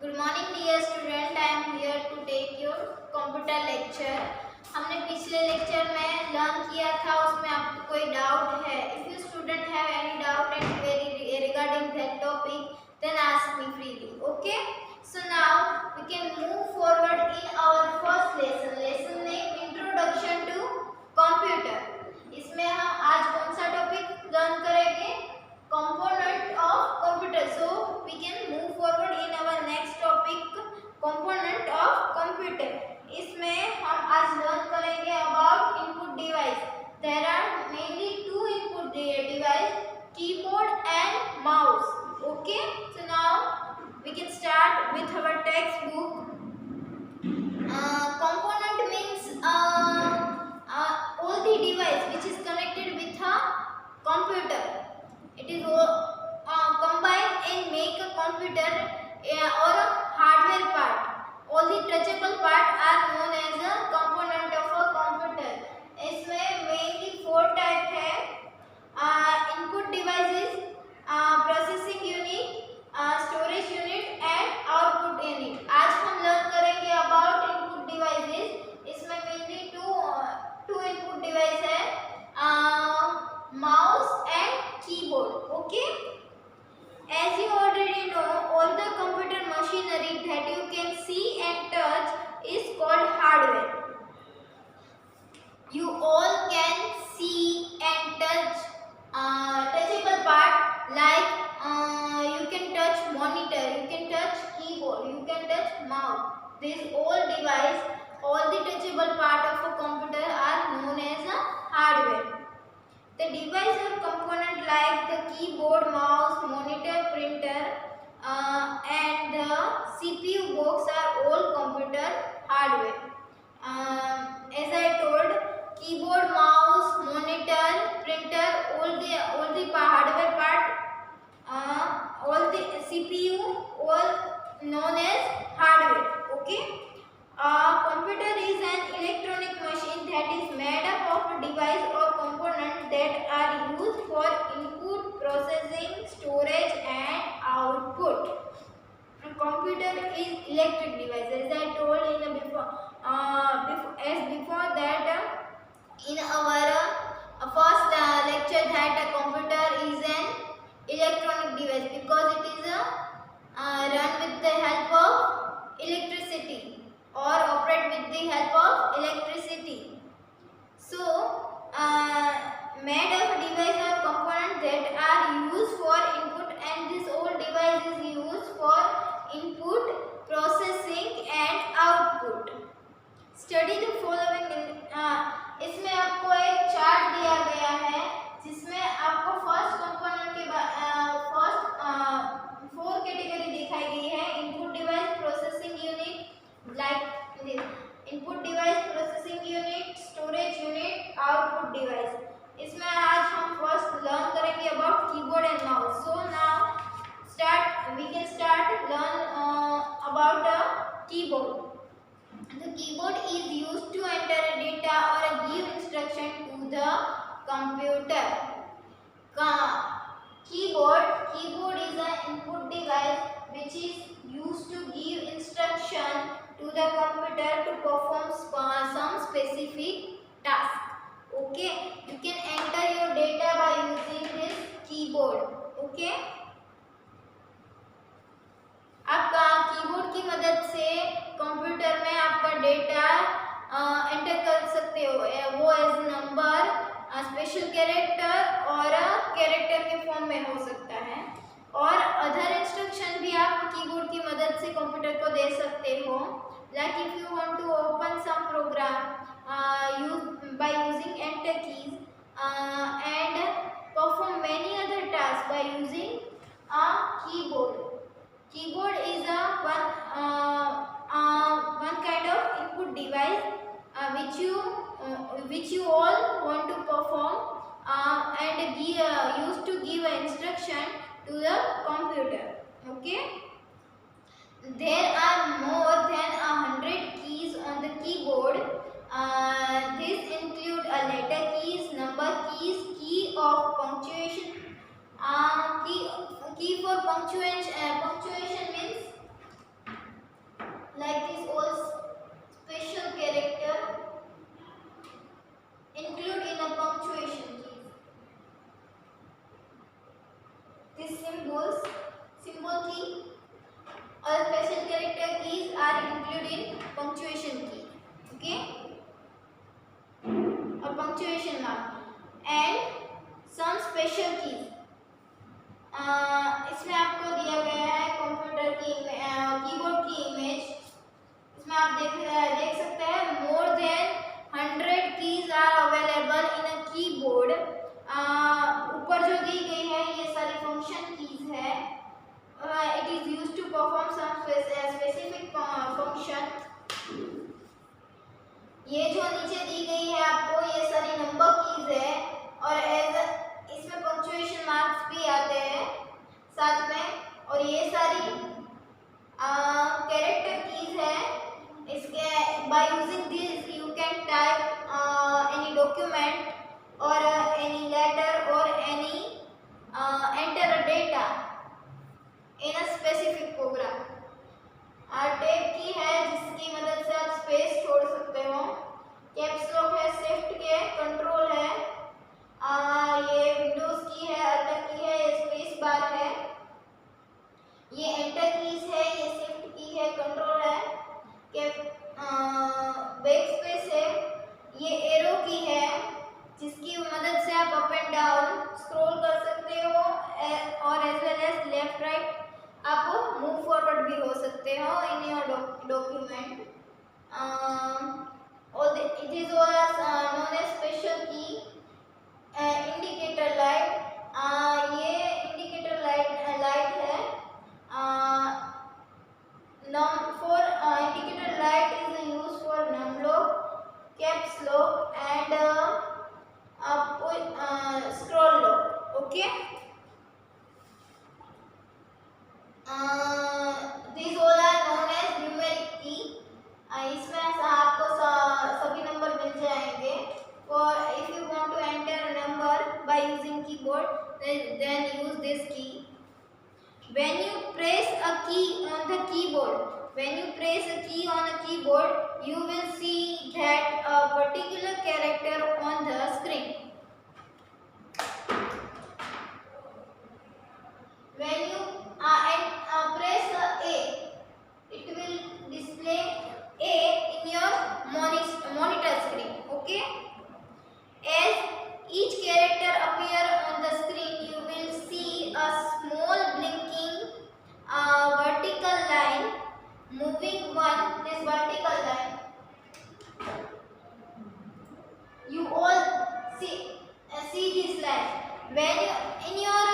Good morning dear student, I am here to take your computer lecture. हमने पिछले lecture में learn किया था, उसमें आपको कोई डाउट है? If you student have any doubt and query regarding that topic, then ask me freely, okay? So now we can move forward in our first lesson name introduction to computer. इसमें हम आज कौन सा topic learn करेंगे? component of computer. So we can move forward in our next topic, component of computer. इसमें हम आज learn करेंगे about input device. There are mainly two input device, keyboard and mouse. Okay, so now we can start with our textbook. Component means all the device which is connected with a computer. It is combined and make a computer or a hardware part. All the touchable part are known as a component of a computer. इसमें mainly 4 type है. Input devices, processing unit, storage unit and output unit. आज हम learn करेंगे about input devices. इसमें mainly two input device है, mouse and keyboard. Okay, as you already know, all the computer machinery that you can see and touch is called hardware. You all can see and touch touchable part like you can touch monitor, you can touch keyboard, you can touch mouse. These all device, all the touchable part of a computer are known as a hardware. The device or component like the keyboard, mouse, monitor, printer and the CPU box are all computer hardware. As I told, keyboard, mouse, monitor, printer, all the hardware part, all the CPU, all known as hardware. Okay. Computer is an electronic machine that is made up of a device or component that are used for input, processing, storage and output. A computer is electric device, as I told in before that in our first lecture, that a computer is an electronic device because it is run with the help of electricity or operate with the help of electricity. So made of device or component that are used for input, and this whole device is used for input, processing and output. Study the following. इसमें आपको एक chart दिया गया है जिसमें आपको first component के first 4 category दिखाई गई है. Input device, processing unit, like this input device, processing unit, storage unit, output device. इसमें आज हम first learn करेंगे about keyboard and mouse. So now we can start learn about a keyboard. The keyboard is used to enter data or give instruction to the computer. Keyboard is an input device which is used to give instruction to the computer to perform some specific task. Okay, you can enter your data by using this keyboard. Okay, आप keyboard की मदद से computer में आपका data enter कर सकते हो. वो एज नंबर, स्पेशल कैरेक्टर और कैरेक्टर के फॉर्म में हो सकता है, और अदर इंस्ट्रक्शन भी आप कीबोर्ड की मदद से कंप्यूटर को दे सकते हो. Like if you want to open some program by using enter keys and perform many other tasks by using a keyboard. Keyboard is one kind of input device which you all want to perform and used to give an instruction to the computer. Okay. There are more than 100 keys on the keyboard. These include letter keys, number keys, key of punctuation. Key for punctuation means and some special keys. इसमें आपको दिया गया है computer की keyboard की image. इसमें आप देख सकते हैं more than 100 keys are available in a keyboard. ऊपर जो दी गई है ये सारी फंक्शन कीज है। It is used to perform some specific function. ये जो नीचे दी गई है आपको ये सारी नंबर कीज है और इसमें पंक्चुएशन मार्क्स भी आते हैं साथ में। और ये सारी कैरेक्टर कीज है। इसके by using this you can type any document और एनी लेटर और any enter a data in a specific programme. Tab की है जिसकी मदद से आप स्पेस छोड़ सकते हो। कैप्स लॉक है, शिफ्ट के कंट्रोल है, ये विंडोज की है, अल्ट की है, ये स्पेस बार है, ये एंटर कीज है, ये शिफ्ट की है, कंट्रोल है, बैक स्पेस है, ये एरो की है जिसकी मदद से आप अप एंड डाउन स्क्रॉल कर सकते हो और as well as left right आप मूव फॉरवर्ड भी हो सकते हो in your document. these all are known as special key। Indicator light, ये इंडिकेटर लाइट है। for indicator light is used for num lock, caps lock and scroll lock। okay, these all are known as numeric key। इसमें आपको सभी number मिल जाएंगे। for if you want to enter a number by using keyboard then use this key। when you press a key on the keyboard you will see that a particular character on the screen। when you press A it will display A in your monitor screen। okay, as each character appear on the screen you will see a small blinking vertical line moving this vertical line you all see this line when you in your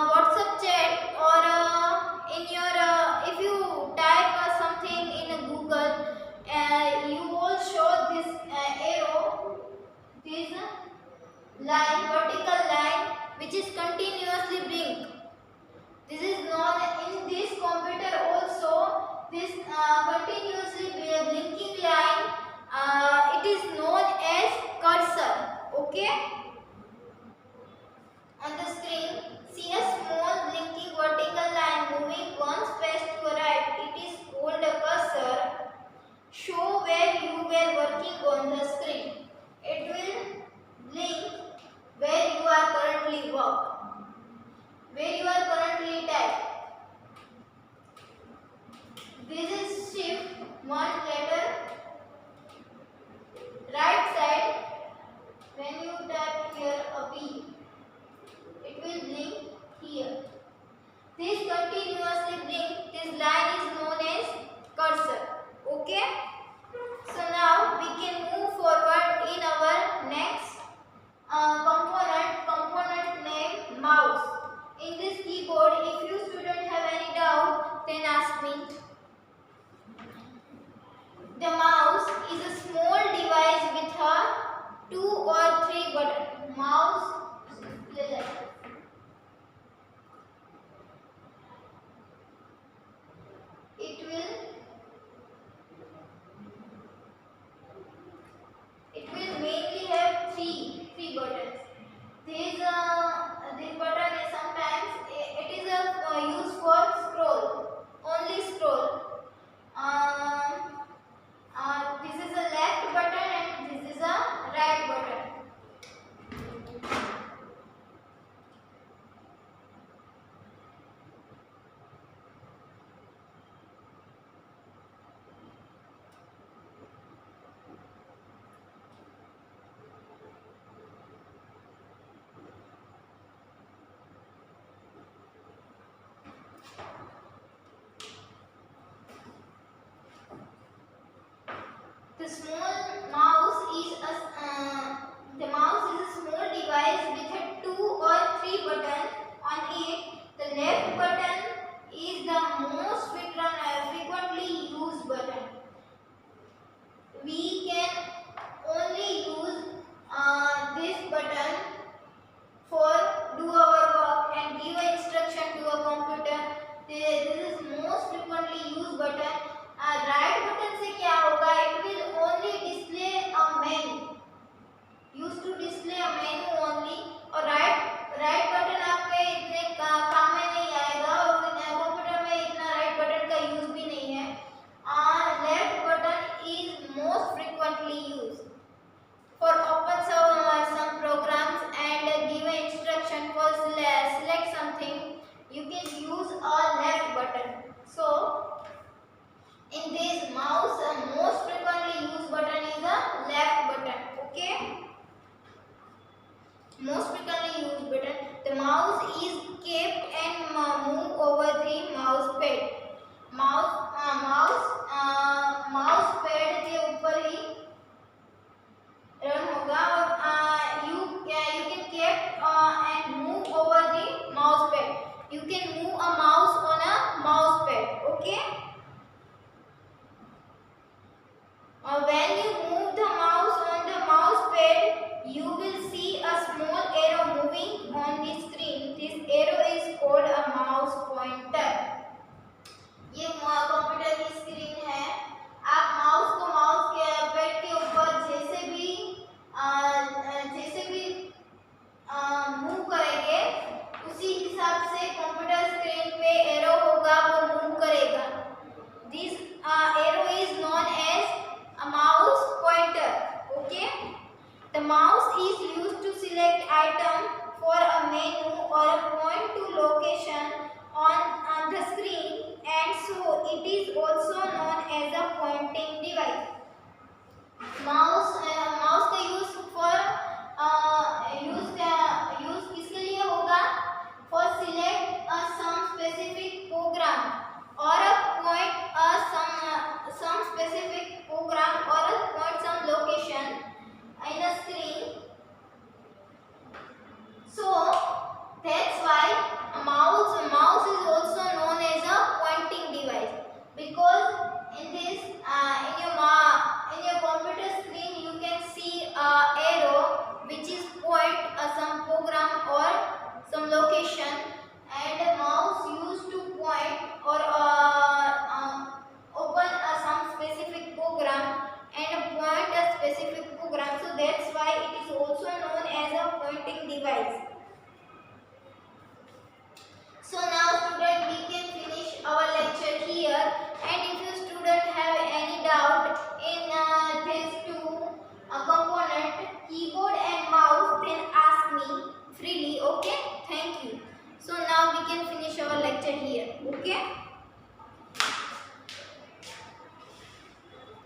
WhatsApp chat or in your if you type something in Google you will show this arrow, this line, vertical line which is continuously blink। this is known in this computer also this continuously blinking line it is known as cursor। okay, on the screen see a small blinking vertical line moving one space to right, it is called a cursor। show where you were working on the screen, it will blink where you are currently type। this is shift one letter right side, when you type here a B it will blink here, this continuously blink, this line is known as cursor। okay, so now we can move forward in our next component named mouse। in this keyboard if you student have any doubt then ask me। the mouse is a small device with a 2 or 3 button। mouse it will mainly have three buttons। this button is sometimes it is used for only scroll। this is a left button and this is a right button। button. Right button से क्या होगा? It will only display a menu. Used to display a menu only. और right button आपके इतने काम में नहीं आएगा और कंप्यूटर में इतना right button का यूज भी नहीं है. Left button is most frequently used for open some programs and give an instruction for select something. You can use a left button. So in this mouse, most frequently used button is a left button. Okay, most frequently used button. The mouse is kept and move over the mouse pad. Mouse pad के ऊपर ही run होगा और you can keep and move over the mouse pad. You can move a mouse on a mouse pad. Okay, when you move the mouse on the mouse pad, you will see a small arrow moving on the screen. This arrow is called a mouse pointer. ये computer की screen है. आप mouse को mouse के pad के ऊपर जैसे भी मूव करेंगे उसी हिसाब से कंप्यूटर स्क्रीन पे एरो होगा, वो मूव करेगा. This arrow is known as a mouse pointer. Okay, the mouse is used to select item for a menu or point to location on the screen, and so it is also known as a pointing device. mouse का use for use किसके लिए होगा? For select some specific program or a point some specific program or a point some location in a screen. So that's why a mouse is also known as a pointing device, because in this in your computer screen you can see a arrow which is point some program or some location, and a mouse used to point or open some specific program and point a specific program. So that's why it is also known as a pointing device. So now student, we can finish our lecture here, and